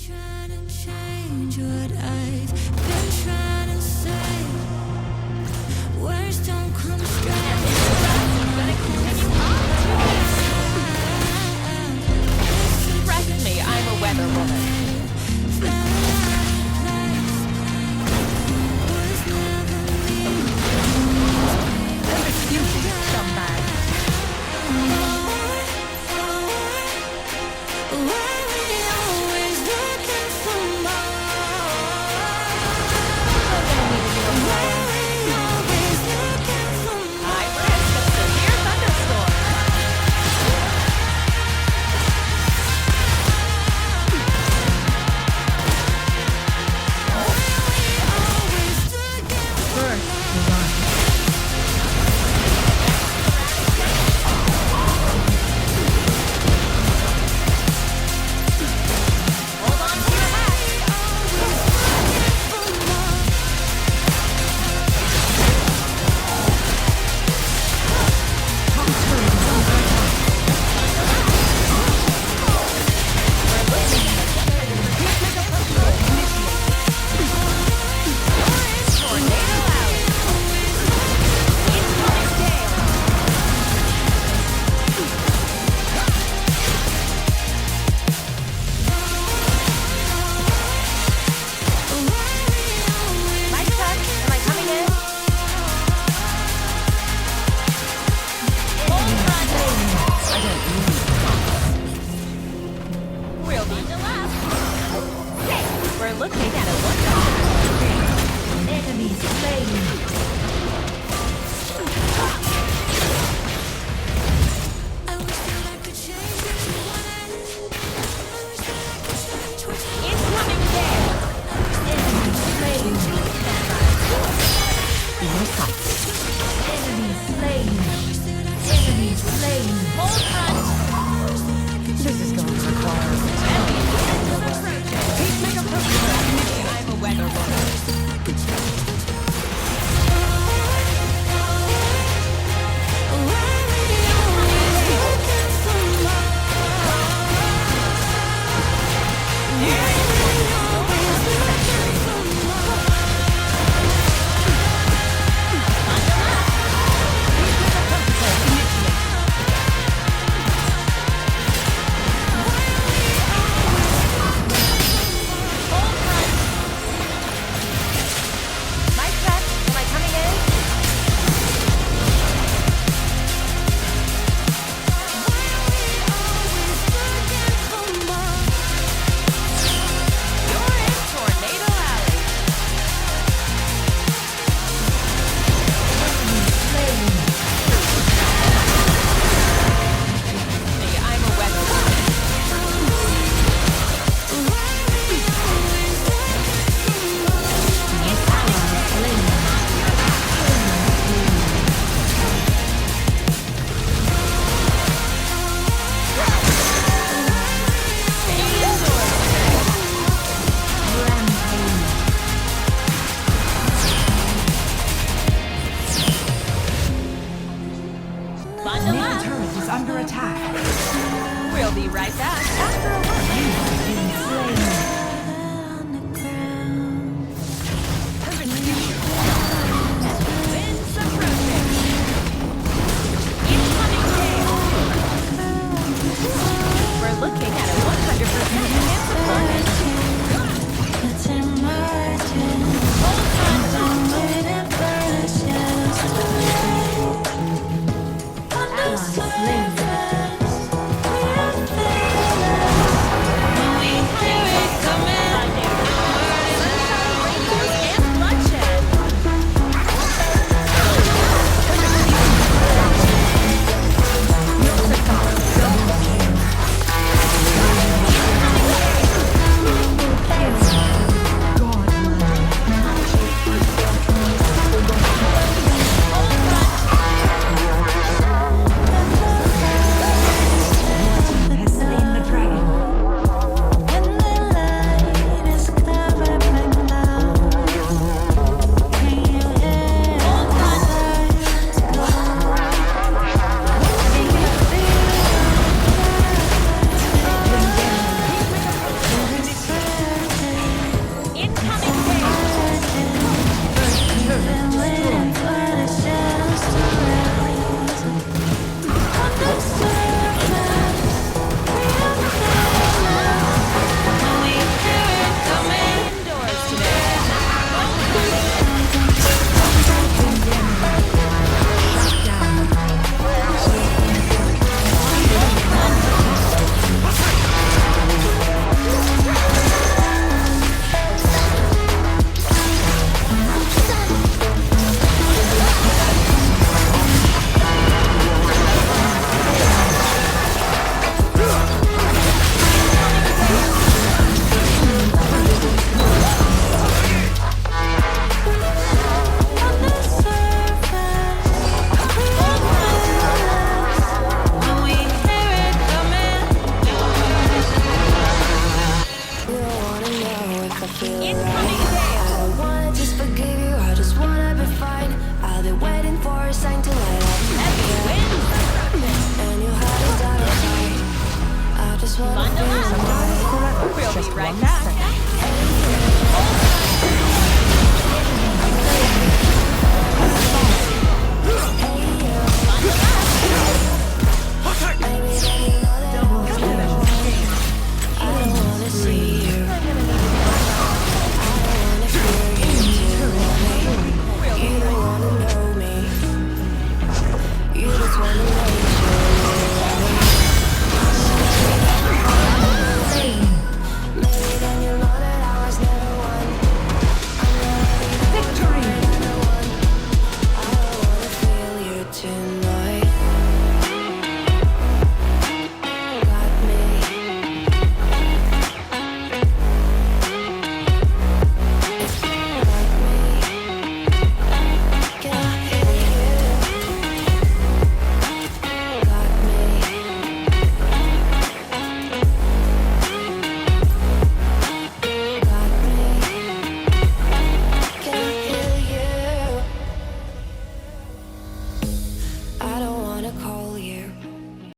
trying to change what I've been trying to say. Words don't come straight. Trust me, I'm a weather woman. I risk a severe thunderstorm. Hold on to your hat. Tornado out. Incoming gale. Light touch. Am I coming in? Hold front. We'll need to laugh. We're looking at a wonderful Enemies slain. incoming gale. Enemies slain. Enemies slain. Enemies slain. Hold front. This is going to require Heavy winds approaching. Peacemaker program initiated. feel Incoming right. gale. I don't wanna just forgive you, I just wanna be fine. I've been waiting for a sign to light up my Heavy path. wind destruction. And you had it down right. I just wanna Bundle feel up.